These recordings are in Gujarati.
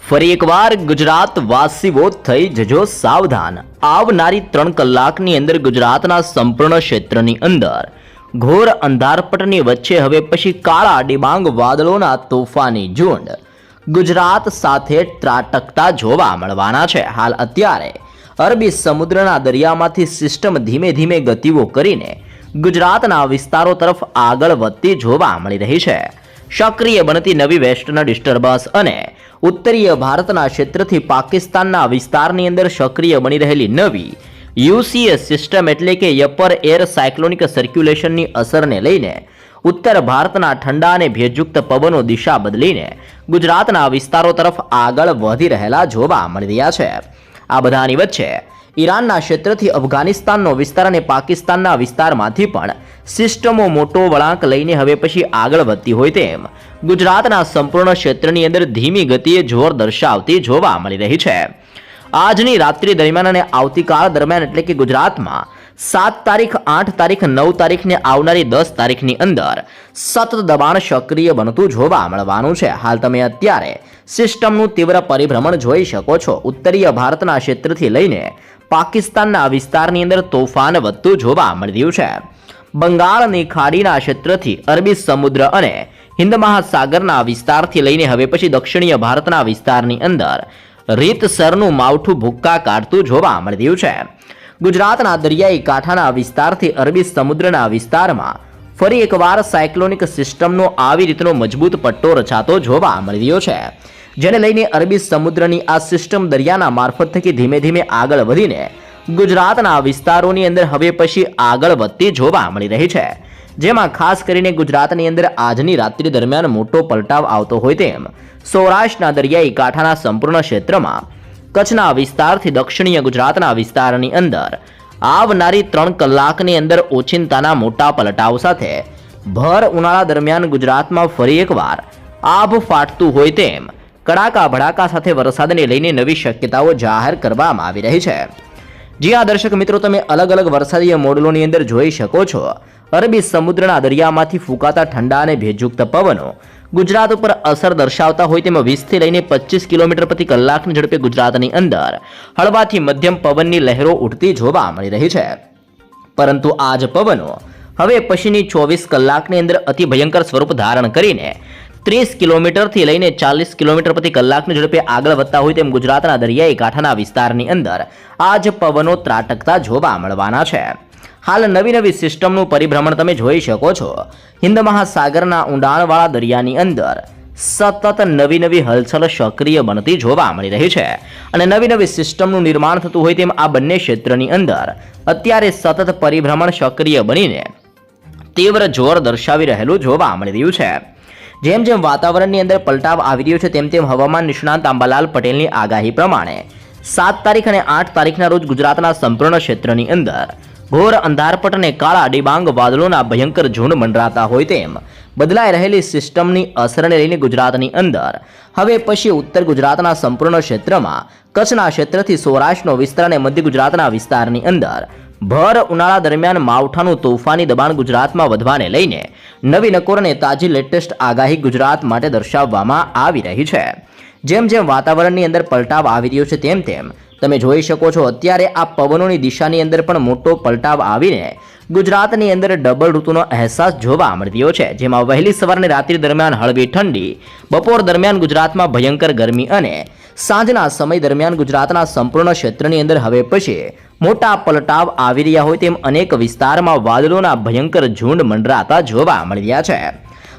ફરી એકવાર ગુજરાતવાસીઓ થઈ જજો સાવધાન। આવનારી 3 કલાકની અંદર ગુજરાતના સંપૂર્ણ ક્ષેત્રની અંદર ઘોર અંધારપટની વચ્ચે હવે પછી કાળા ડિબાંગ વાદળોના તોફાની ઝુંડ ગુજરાત સાથે ત્રાટકતા જોવા મળવાના છે। હાલ અત્યારે અરબી સમુદ્રના દરિયામાંથી સિસ્ટમ ધીમે ધીમે ગતિઓ કરીને ગુજરાતના વિસ્તારો તરફ આગળ વધતી જોવા મળી રહી છે। સક્રિય બનતી નવી વેસ્ટર્ન ડિસ્ટર્બન્સ અને ઉત્તરીય ભારતના ક્ષેત્રથી પાકિસ્તાનના વિસ્તારની અંદર સક્રિય બની રહેલી નવી યુસીએસ સિસ્ટમ એટલે કે અપર એર સાયક્લોનિક સર્ક્યુલેશનની અસરને લઈને ઉત્તર ભારતના ઠંડા અને ભેજયુક્ત પવનો દિશા બદલીને ગુજરાતના વિસ્તારો તરફ આગળ વધી રહેલા જોવા મળી રહ્યા છે। આ બધાની વચ્ચે ઈરાનના ક્ષેત્રથી અફઘાનિસ્તાનનો વિસ્તાર અને પાકિસ્તાનના વિસ્તારમાંથી પણ સિસ્ટમો મોટો વળાંક લઈને હવે પછી આગળ વધતી હોય તેમ ગુજરાતના સંપૂર્ણ ક્ષેત્રની અંદર ધીમી ગતિએ જોર દર્શાવતી જોવા મળી રહી છે। આજની રાત્રિ દરમિયાન અને આવતીકાલ દરમિયાન એટલે કે ગુજરાતમાં 7 તારીખ, 8 તારીખ, 9 તારીખને આવનારી 10 તારીખની અંદર સતત દબાણ સક્રિય બનતું જોવા મળવાનું છે। હાલ તમે અત્યારે સિસ્ટમનું તીવ્ર પરિભ્રમણ જોઈ શકો છો। ઉત્તરીય ભારતના ક્ષેત્રથી લઈને પાકિસ્તાનના વિસ્તારની અંદર તોફાન વધતું જોવા મળી રહ્યું છે। બંગાળની ખાડીના ક્ષેત્રથી અરબી સમુદ્ર અને હિન્દ મહાસાગરના વિસ્તારથી લઈને હવે પછી દક્ષિણીય ભારતના વિસ્તારની અંદર રીતસરનું માવઠું ભૂક્કા કાઢતું જોવા મળી રહ્યું છે। ગુજરાતના દરિયાઈ કાંઠાના વિસ્તારથી અરબી સમુદ્રના વિસ્તારમાં ફરી એકવાર સાયક્લોનિક સિસ્ટમનો આવી રીતનો મજબૂત પટ્ટો રચાતો જોવા મળી રહ્યો છે, જેને લઈને અરબી સમુદ્રની આ સિસ્ટમ દરિયાના મારફત થકી ધીમે ધીમે આગળ વધીને ગુજરાતના વિસ્તારોની અંદર હવે પછી આગળ વધતી જોવા મળી રહી છે। જેમાં ખાસ કરીને ગુજરાતની અંદર આજની રાત્રિ દરમિયાન મોટો પલટાવ આવતો હોય તેમ સૌરાષ્ટ્રના દરિયાઈ કાંઠાના સંપૂર્ણ ક્ષેત્રમાં કચ્છના વિસ્તારથી દક્ષિણીય ગુજરાતના વિસ્તારની અંદર આવનારી 3 કલાકની અંદર ઓચિંતાના મોટા પલટાવ સાથે ભર ઉનાળા દરમિયાન ગુજરાતમાં ફરી એકવાર આભ ફાટતું હોય તેમ કડાકા ભડાકા સાથે વરસાદને લઈને નવી શક્યતાઓ જાહેર કરવામાં આવી રહી છે। જી હા દર્શક મિત્રો, તમે અલગ અલગ વરસાદીય મોડલોની અંદર જોઈ શકો છો અરબી સમુદ્રના દરિયામાંથી ફૂંકાતા ઠંડા અને ભેજયુક્ત પવનો ગુજરાત ઉપર અસર દર્શાવતા હોય તેમાં 20 થી લઈને 25 કિલોમીટર પ્રતિ કલાકની ઝડપે ગુજરાતની અંદર હળવાથી મધ્યમ પવનની લહેરો ઉઠતી જોવા મળી રહી છે। પરંતુ આ જ પવનો હવે પછીની 24 કલાકની અંદર અતિ ભયંકર સ્વરૂપ ધારણ કરીને 30 કિલોમીટરથી લઈને 40 કિલોમીટર પ્રતિ કલાકની ઝડપે આગળ વધતા હોય તેમ ગુજરાતના દરિયાઈ કાંઠાના વિસ્તારની અંદર આ જ પવનો ત્રાટકતા જોવા મળવાના છે। હાલ નવી સિસ્ટમનું પરિભ્રમણ તમે જોઈ શકો છો। હિન્દ મહાસાગરના ઊંડાણવાળા દરિયાની અંદર સતત નવી હલચલ સક્રિય બનતી જોવા મળી રહી છે અને નવી સિસ્ટમનું નિર્માણ થતું હોય તેમ આ બંને ક્ષેત્રની અંદર અત્યારે સતત પરિભ્રમણ સક્રિય બનીને તીવ્ર જોર દર્શાવી રહેલું જોવા મળી રહ્યું છે। જેમ જેમ વાતાવરણની અંદર પલટાવ આવી રહ્યો છે તેમ હવામાન નિષ્ણાંત અંબાલાલ પટેલની આગાહી પ્રમાણે 7 તારીખ અને 8 તારીખના રોજ ગુજરાતના સંપૂર્ણ ક્ષેત્રની અંદર ઘોર અંધારપટ અને કાળા ડિબાંગ વાદળોના ભયંકર ઝુંડ મંડરાતા હોય તેમ બદલાઈ રહેલી સિસ્ટમની અસરને લઈને ગુજરાતની અંદર હવે પછી ઉત્તર ગુજરાતના સંપૂર્ણ ક્ષેત્રમાં કચ્છના ક્ષેત્રથી સૌરાષ્ટ્રનો વિસ્તાર અને મધ્ય ગુજરાતના વિસ્તારની અંદર ભર ઉનાળા દરમિયાન માવઠાનું તોફાની દબાણ ગુજરાતમાં વધવાને લઈને નવી નકોર અને તાજી લેટેસ્ટ આગાહી ગુજરાત માટે દર્શાવવામાં આવી રહી છે। જેમ જેમ વાતાવરણની અંદર પલટાવ આવી રહ્યો છે તેમ તમે જોઈ શકો છો અત્યારે આ પવનોની દિશાની અંદર પણ મોટો પલટાવ આવીને ગુજરાતની અંદર ડબલ ઋતુનો અહેસાસ જોવા મળી રહ્યો છે। જેમાં વહેલી સવારની રાત્રિ દરમિયાન હળવી ઠંડી, બપોર દરમિયાન ગુજરાતમાં ભયંકર ગરમી અને સાંજના સમય દરમિયાન ગુજરાતના સંપૂર્ણ ક્ષેત્રની અંદર હવે પછી મોટા પલટાવ આવી રહ્યા હોય તેમ અનેક વિસ્તારમાં વાદળોના ભયંકર ઝુંડ મંડરાતા જોવા મળી રહ્યા છે।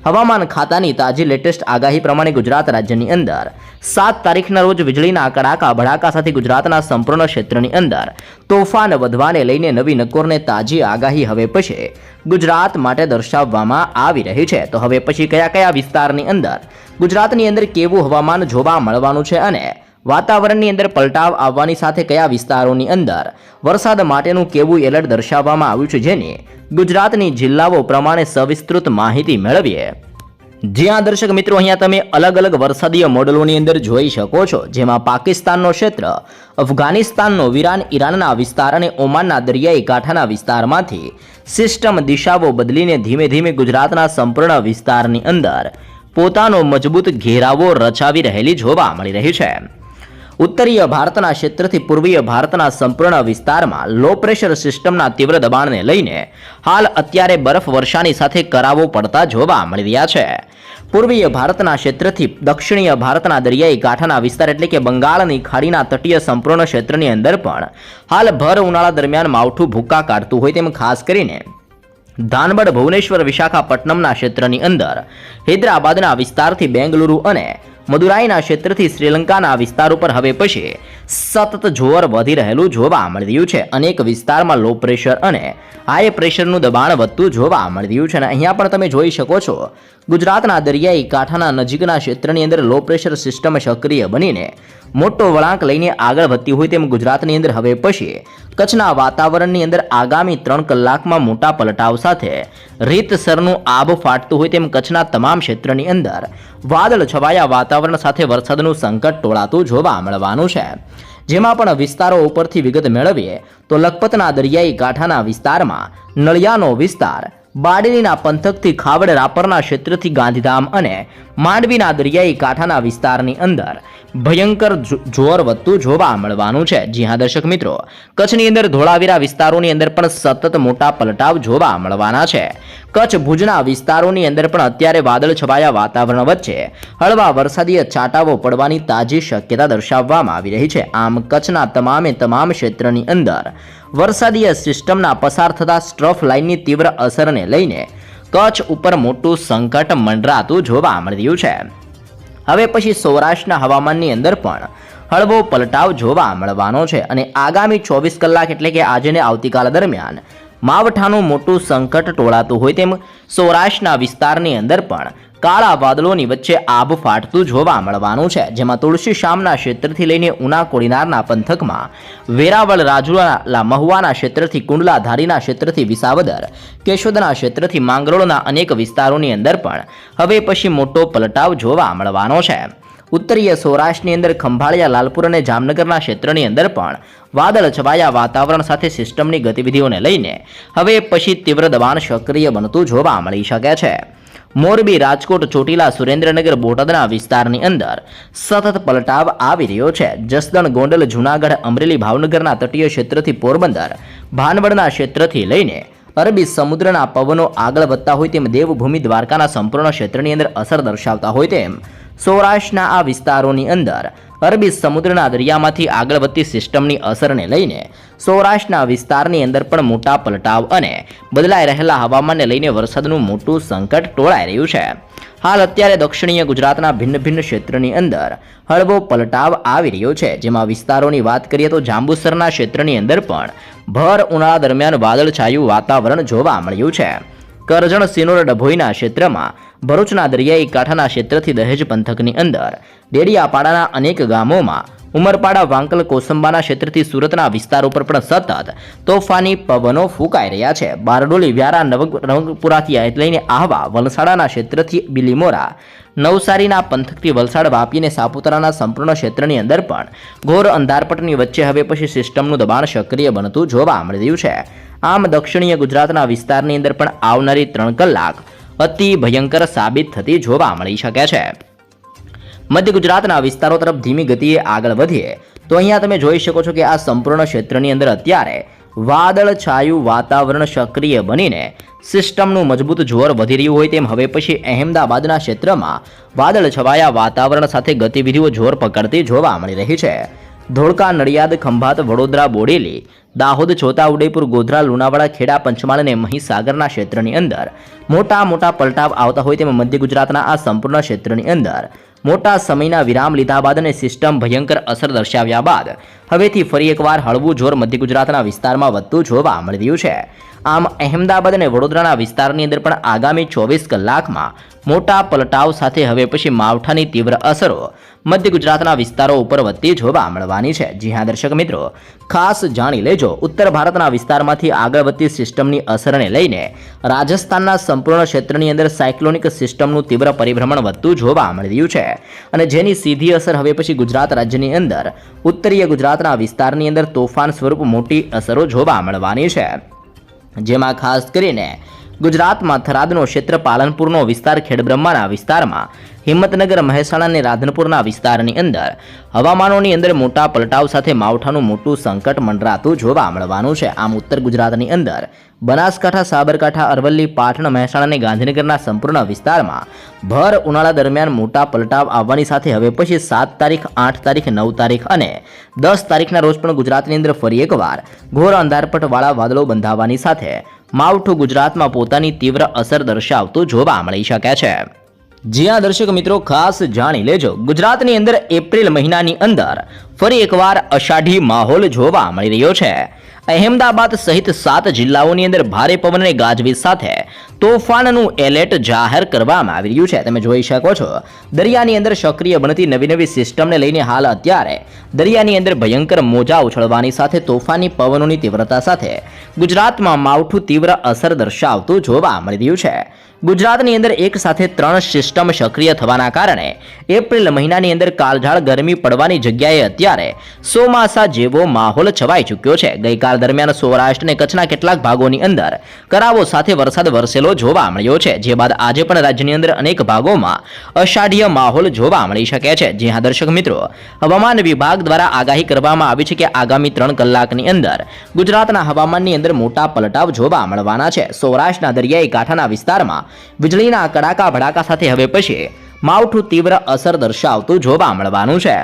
હવામાન ખાતાની તાજી લેટેસ્ટ આગાહી પ્રમાણે ગુજરાત રાજ્યની અંદર 7 તારીખના રોજ વીજળીના કડાકા ભડાકા સાથે ગુજરાતના સંપૂર્ણ ક્ષેત્રની અંદર તોફાન વધવાને લઈને નવી નકોરને તાજી આગાહી હવે પછી ગુજરાત માટે દર્શાવવામાં આવી રહી છે। તો હવે પછી કયા વિસ્તારની અંદર ગુજરાતની અંદર કેવું હવામાન જોવા મળવાનું છે અને વાતાવરણની અંદર પલટાવ આવવાની સાથે કયા વિસ્તારોની અંદર વરસાદ માટેનું કેવું એલર્ટ દર્શાવવામાં આવ્યું છે, જેની ગુજરાતની જિલ્લાઓ પ્રમાણે સવિસ્તૃત માહિતી મેળવીએ। જ્યાં દર્શક મિત્રો અહીંયા તમે અલગ અલગ વરસાદીય મોડલોની અંદર જોઈ શકો છો, જેમાં પાકિસ્તાનનો ક્ષેત્ર, અફઘાનિસ્તાનનો વિરાન, ઈરાનના વિસ્તાર અને ઓમાનના દરિયાઈ કાંઠાના વિસ્તારમાંથી સિસ્ટમ દિશાઓ બદલીને ધીમે ધીમે ગુજરાતના સંપૂર્ણ વિસ્તારની અંદર પોતાનો મજબૂત ઘેરાવો રચાવી રહેલી જોવા મળી રહી છે. ઉત્તરીય ભારતના ક્ષેત્રથી પૂર્વીય ભારતના સંપૂર્ણ વિસ્તારમાં લો પ્રેશર સિસ્ટમના તીવ્ર દબાણને લઈને હાલ અત્યારે બરફ વર્ષાની સાથે કરાવો પડતા જોવા મળી રહ્યા છે. પૂર્વીય ભારતના ક્ષેત્રથી દક્ષિણીય ભારતના દરિયાઈ કાંઠાના વિસ્તાર એટલે કે બંગાળની ખાડીના તટીય સંપૂર્ણ ક્ષેત્રની અંદર પણ હાલ ભર ઉનાળા દરમિયાન માવઠું ભૂક્કા કાઢતું હોય તેમ ખાસ કરીને ધાનબડ, ભુવનેશ્વર, વિશાખાપટ્ટનમના ક્ષેત્રની અંદર, હૈદરાબાદના વિસ્તારથી બેંગલુરુ અને મદુરાઈના ક્ષેત્રથી શ્રીલંકાના વિસ્તાર ઉપર હવે પછી સતત જોર વધી રહેલું જોવા મળી રહ્યું છે. અનેક વિસ્તારમાં લો પ્રેશર અને હાઈ પ્રેશરનું દબાણ વધતું જોવા મળી રહ્યું છે. અને અહીંયા પણ તમે જોઈ શકો છો ગુજરાતના દરિયાઈ કાંઠાના નજીકના ક્ષેત્રની અંદર લો પ્રેશર સિસ્ટમ સક્રિય બનીને મોટો વળાંક લઈને આગળ વધતી હોય તેમ ગુજરાતની અંદર હવે પછી કચ્છના વાતાવરણની અંદર આગામી 3 કલાકમાં મોટા પલટાવ સાથે રીતસરનું આબ ફાટતું હોય તેમ કચ્છના તમામ ક્ષેત્રની અંદર વાદળ છવાયા વાતાવરણ સાથે વરસાદનું સંકટ ટોળાતું જોવા મળવાનું છે. જેમાં પણ વિસ્તારો ઉપરથી વિગત મેળવીએ તો લખપતના દરિયાઈ કાંઠાના વિસ્તારમાં નળિયાનો વિસ્તાર, બારડોલીના પંથકથી ખાવડ રાપરના ક્ષેત્રથી ગાંધીધામ અને માંડવીના દરિયાઈ કાંઠાના વિસ્તારની અંદર ભયંકર જોર વધતું જોવા મળવાનું છે. જી હા દર્શક મિત્રો, કચ્છની અંદર ધોળાવીરા વિસ્તારોની અંદર પણ સતત મોટા પલટાવ જોવા મળવાના છે. કચ્છ ભુજના વિસ્તારોની અંદર પણ અત્યારે વાદળ છવાયા વાતાવરણ વચ્ચે હળવા વરસાદી છાંટાઓ પડવાની તાજી શક્યતા દર્શાવવામાં આવી રહી છે. આમ કચ્છના તમામ ક્ષેત્રની અંદર વરસાદી સિસ્ટમના પસાર થતા સ્ટ્રફ લાઇનની તીવ્ર અસરને લઈને કચ્છ ઉપર મોટું સંકટ મંડરાતું જોવા મળી રહ્યું છે. હવે પછી સૌરાષ્ટ્રના હવામાનની અંદર પણ હળવો પલટાવ જોવા મળવાનો છે અને આગામી 24 કલાક એટલે કે આજે ને આવતીકાલ દરમિયાન માવઠાનું મોટું સંકટ ટોળાતું હોય તેમ સૌરાષ્ટ્રના વિસ્તારની અંદર પણ કાળા વાદળોની વચ્ચે આબ ફાટતું જોવા મળવાનું છે. જેમાં તુલસી શામના ક્ષેત્રથી લઈને ઉના કોડીનારના પંથકમાં, વેરાવળ, રાજુલા, મહુવાના ક્ષેત્રથી કુંડલા, ધારીના ક્ષેત્રથી વિસાવદર, કેશોદના ક્ષેત્રથી માંગરોળના અનેક વિસ્તારોની અંદર પણ હવે પછી મોટો પલટાવ જોવા મળવાનો છે. ઉત્તરીય સૌરાષ્ટ્રની અંદર ખંભાળિયા, લાલપુર અને જામનગરના ક્ષેત્રની અંદર પણ વાદળ છવાયા વાતાવરણ સાથે સિસ્ટમની ગતિવિધિઓને લઈને હવે પછી તીવ્ર દબાણ સક્રિય બનતું જોવા મળી શકે છે. મોરબી, રાજકોટ, ચોટીલા, સુરેન્દ્રનગર, બોટાદના વિસ્તારની અંદર સતત પલટાવ આવી રહ્યો છે. જસદણ, ગોંડલ, જૂનાગઢ, અમરેલી, ભાવનગરના તટીય ક્ષેત્રથી પોરબંદર, ભાનવડના ક્ષેત્રથી લઈને અરબી સમુદ્રના પવનો આગળ વધતા હોય તેમ દેવભૂમિ દ્વારકાના સંપૂર્ણ ક્ષેત્રની અંદર અસર દર્શાવતા હોય તેમ સૌરાષ્ટ્રના આ વિસ્તારોની અંદર અરબી સમુદ્રના દરિયામાંથી આગળ વધતી સિસ્ટમની અસરને લઈને સૌરાષ્ટ્રના વિસ્તારની અંદર પણ મોટા પલટાવ અને બદલાઈ રહેલા હવામાનને લઈને વરસાદનું મોટું સંકટ ટોળાઈ રહ્યું છે. હાલ અત્યારે દક્ષિણીય ગુજરાતના ભિન્ન ક્ષેત્રની અંદર હળવો પલટાવ આવી રહ્યો છે. જેમાં વિસ્તારોની વાત કરીએ તો જાંબુસરના ક્ષેત્રની અંદર પણ ભર ઉનાળા દરમિયાન વાદળછાયું વાતાવરણ જોવા મળ્યું છે. કરજણ, સિનોર, ડભોઈના ક્ષેત્રમાં, ભરૂચના દરિયાઈ કાંઠાના ક્ષેત્રથી દહેજ પંથકની અંદર, ડેડિયાપાડાના અનેક ગામોમાં, ઉમરપાડા, વાંકલ, કોસંબાના ક્ષેત્રથી સુરતના વિસ્તાર ઉપર પણ સતત તોફાની પવનો ફૂંકાઈ રહ્યા છે. બારડોલી, વ્યારા, નવરંગપુરાથી લઈને આહવા, વલસાડાના ક્ષેત્રથી બિલીમોરા, નવસારીના પંથકથી વલસાડ, વાપી અને સાપુતારાના સંપૂર્ણ ક્ષેત્રની અંદર પણ ઘોર અંધારપટની વચ્ચે હવે પછી સિસ્ટમનું દબાણ સક્રિય બનતું જોવા મળી રહ્યું છે. આમ દક્ષિણીય ગુજરાતના વિસ્તારની અંદર પણ આવનારી 3 કલાક અતિ ભયંકર સાબિત થતી જોવા મળી શકે છે. મધ્ય ગુજરાતના વિસ્તારો તરફ ધીમી ગતિએ આગળ વધીએ તો અહીંયા તમે જોઈ શકો છો કે આ સંપૂર્ણ ક્ષેત્રની અંદર અત્યારે વાદળ છાયું વાતાવરણ સક્રિય બનીને સિસ્ટમનું મજબૂત જોર વધી રહ્યું હોય તેમ હવે પછી અહેમદાબાદના ક્ષેત્રમાં વાદળ છવાયા વાતાવરણ સાથે ગતિવિધિઓ જોર પકડતી જોવા મળી રહી છે. ધોળકા, નડિયાદ, ખંભાત, વડોદરા, બોડેલી, દાહોદ, છોટાઉદેપુર, ગોધરા, લુણાવાડા, ખેડા, પંચમહાલ અને મહીસાગરના ક્ષેત્રની અંદર મોટા પલટાવ આવતા હોય તેમ મધ્ય ગુજરાતના આ સંપૂર્ણ ક્ષેત્રની અંદર મોટા સમયના વિરામ લીધા બાદ અને સિસ્ટમ ભયંકર અસર દર્શાવ્યા બાદ હવેથી ફરી એકવાર હળવું જોર મધ્ય ગુજરાતના વિસ્તારમાં વધતું જોવા મળી રહ્યું છે. આમ અહેમદાબાદ અને વડોદરાના વિસ્તારની અંદર પણ આગામી 24 કલાકમાં મોટા પલટાવ સાથે હવે પછી માવઠાની તીવ્ર અસરો મધ્ય ગુજરાતના વિસ્તારો ઉપર વધતી જોવા મળવાની છે. જી હા દર્શક મિત્રો, ખાસ જાણી લેજો, ઉત્તર ભારતના વિસ્તારમાંથી આગળ વધતી સિસ્ટમની અસરને લઈને રાજસ્થાનના સંપૂર્ણ ક્ષેત્રની અંદર સાયક્લોનિક સિસ્ટમનું તીવ્ર પરિભ્રમણ વધતું જોવા મળી રહ્યું છે અને જેની સીધી અસર હવે પછી ગુજરાત રાજ્યની અંદર ઉત્તરીય ગુજરાતના વિસ્તારની અંદર તોફાન સ્વરૂપ મોટી અસરો જોવા મળવાની છે. જેમાં ખાસ કરીને ગુજરાતમાં થરાદનો ક્ષેત્ર, પાલનપુરનો વિસ્તાર, ખેડબ્રહ્માના વિસ્તારમાં, હિંમતનગર, મહેસાણા અને રાધનપુરના વિસ્તારની અંદર હવામાનોની અંદર મોટા પલટાવ સાથે માવઠાનું મોટું સંકટ મંડરાતું જોવા મળવાનું છે. આમ ઉત્તર ગુજરાતની અંદર બનાસકાંઠા, સાબરકાંઠા, અરવલ્લી, પાટણ, મહેસાણા અને ગાંધીનગરના સંપૂર્ણ વિસ્તારમાં ભર ઉનાળા દરમિયાન મોટા પલટાવ આવવાની સાથે હવે પછી 7 તારીખ, 8 તારીખ, 9 તારીખ અને 10 તારીખના રોજ પણ ગુજરાતની અંદર ફરી એકવાર ઘોર અંધારપટવાળા વાદળો બંધાવવાની સાથે માવઠું ગુજરાતમાં પોતાની તીવ્ર અસર દર્શાવતું જોવા મળી શકે છે. જ્યાં દર્શક મિત્રો ખાસ જાણી લેજો, ગુજરાતની અંદર એપ્રિલ મહિનાની અંદર ફરી એકવાર અષાઢી માહોલ જોવા મળી રહ્યો છે. અહેમદાબાદ સહિત 7 જિલ્લાઓની અંદર ભારે પવન અને ગાજવીજ સાથે તોફાનનું એલર્ટ જાહેર કરવામાં આવી રહ્યું છે. તમે જોઈ શકો છો દરિયાની અંદર સક્રિય બનતી નવી સિસ્ટમને લઈને હાલ અત્યારે દરિયાની અંદર ભયંકર મોજા ઉછળવાની સાથે તોફાની પવનોની તીવ્રતા સાથે ગુજરાતમાં માવઠું તીવ્ર અસર દર્શાવતું જોવા મળી રહ્યું છે. ગુજરાતની અંદર એક સાથે 3 સિસ્ટમ સક્રિય થવાના કારણે એપ્રિલ મહિનાની અંદર કાળઝાળ ગરમી પડવાની જગ્યાએ અત્યારે ચોમાસા જેવો માહોલ છવાઈ ચૂક્યો છે. ગઈકાલ દરમિયાન સૌરાષ્ટ્ર અને કચ્છના કેટલાક ભાગોની અંદર કરાવો સાથે વરસાદ વરસેલો જોવા મળ્યો છે. જે બાદ આજે પણ રાજ્યની અંદર અનેક ભાગોમાં અષાઢીય માહોલ જોવા મળી શકે છે. જી હા દર્શક મિત્રો, હવામાન વિભાગ દ્વારા આગાહી કરવામાં આવી છે કે આગામી 3 કલાકની અંદર ગુજરાતના હવામાનની અંદર મોટા પલટાવ જોવા મળવાના છે. સૌરાષ્ટ્રના દરિયાઈ કાંઠાના વિસ્તારમાં વીજળીના કડાકા ભડાકા સાથે હવે પછી માવઠું તીવ્ર અસર દર્શાવતું જોવા મળવાનું છે.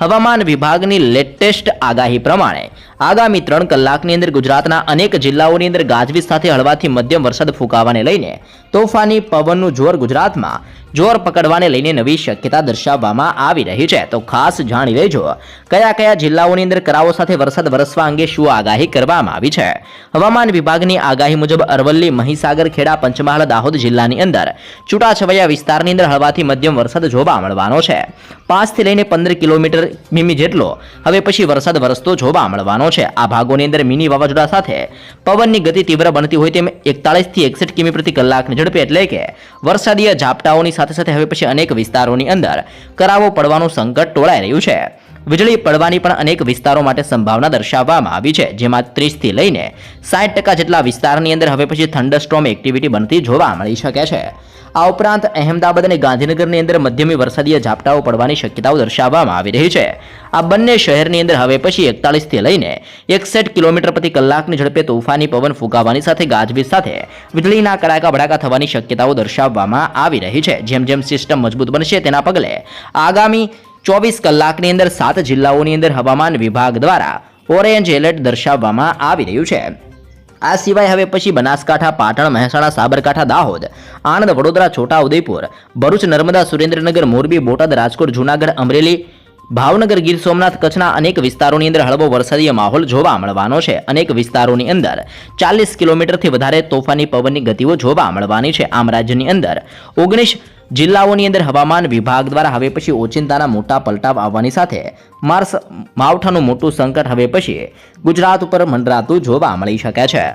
હવામાન વિભાગની લેટેસ્ટ આગાહી પ્રમાણે આગામી 3 કલાકની અંદર ગુજરાતના અનેક જિલ્લાઓની અંદર ગાજવીજ સાથે હળવાથી મધ્યમ વરસાદ ફૂંકાવાને લઈને તોફાની પવનનું જોર ગુજરાતમાં જોર પકડવાને લઈને નવી શક્યતા દર્શાવવામાં આવી રહી છે. તો ખાસ જાણી લેજો કયા કયા જિલ્લાઓની અંદર કરાવો સાથે વરસાદ વરસવા અંગે શું આગાહી કરવામાં આવી છે. હવામાન વિભાગની આગાહી મુજબ અરવલ્લી, મહીસાગર, ખેડા, પંચમહાલ, દાહોદ જિલ્લાની અંદર છૂટાછવાયા વિસ્તારની અંદર હળવાથી મધ્યમ વરસાદ જોવા મળવાનો છે. 5 થી લઈને 15 કિલોમીટર મીમી જેટલો હવે પછી વરસાદ વરસતો જોવા મળવાનો છે. આ ભાગોની અંદર મિની વાવાઝોડા સાથે પવનની ગતિ તીવ્ર બનતી હોય તેમ 41 થી 61 કિમી પ્રતિ કલાકની ઝડપે એટલે કે વરસાદીય ઝાપટાઓની સાથે સાથે હવે પછી અનેક વિસ્તારોની અંદર કરાવો પડવાનું સંકટ ટોળાઈ રહ્યું છે. વીજળી પડવાની પણ અનેક વિસ્તારો માટે સંભાવના દર્શાવવામાં આવી છે. જેમાં 30 થી લઈને 60% જેટલા વિસ્તારની અંદર હવે પછી થંડરસ્ટોર્મ એક્ટિવિટી બનતી જોવા મળી શકે છે. આ ઉપરાંત અહેમદાબાદ અને ગાંધીનગરની અંદર મધ્યમી વરસાદીય ઝાપટાઓ પડવાની શક્યતાઓ દર્શાવવામાં આવી રહી છે. આ બંને શહેરની અંદર હવે પછી 41 થી લઈને 61 કિલોમીટર પ્રતિ કલાકની ઝડપે તોફાની પવન ફૂંકાવાની સાથે ગાજવીજ સાથે વીજળીના કડાકા ભડાકા થવાની શક્યતાઓ દર્શાવવામાં આવી રહી છે. જેમ જેમ સિસ્ટમ મજબૂત બનશે તેના પગલે આગામી 24 કલાકની અંદર 7 જિલ્લાઓની અંદર હવામાન વિભાગ દ્વારા ઓરેન્જ એલર્ટ દર્શાવવામાં આવી રહ્યું છે. આ સિવાય હવે પછી બનાસકાંઠા, પાટણ, મહેસાણા, સાબરકાંઠા, દાહોદ, આણંદ, વડોદરા, છોટા ઉદેપુર, ભરૂચ, નર્મદા, સુરેન્દ્રનગર, મોરબી, બોટાદ, રાજકોટ, જૂનાગઢ, અમરેલી, ભાવનગર, ગીર સોમનાથ, કચ્છના અનેક વિસ્તારોની અંદર હળવો વરસાદીય માહોલ જોવા મળવાનો છે. અનેક વિસ્તારોની અંદર 40 કિલોમીટરથી વધારે તોફાની પવનની ગતિઓ જોવા મળવાની છે. આમ રાજ્યની અંદર 19 જિલ્લાઓની અંદર હવામાન વિભાગ દ્વારા હવે પછી ઓચિંતાના મોટા પલટાવ આવવાની સાથે માવઠાનું મોટું સંકટ હવે પછી ગુજરાત ઉપર મંડરાતું જોવા મળી શકે છે.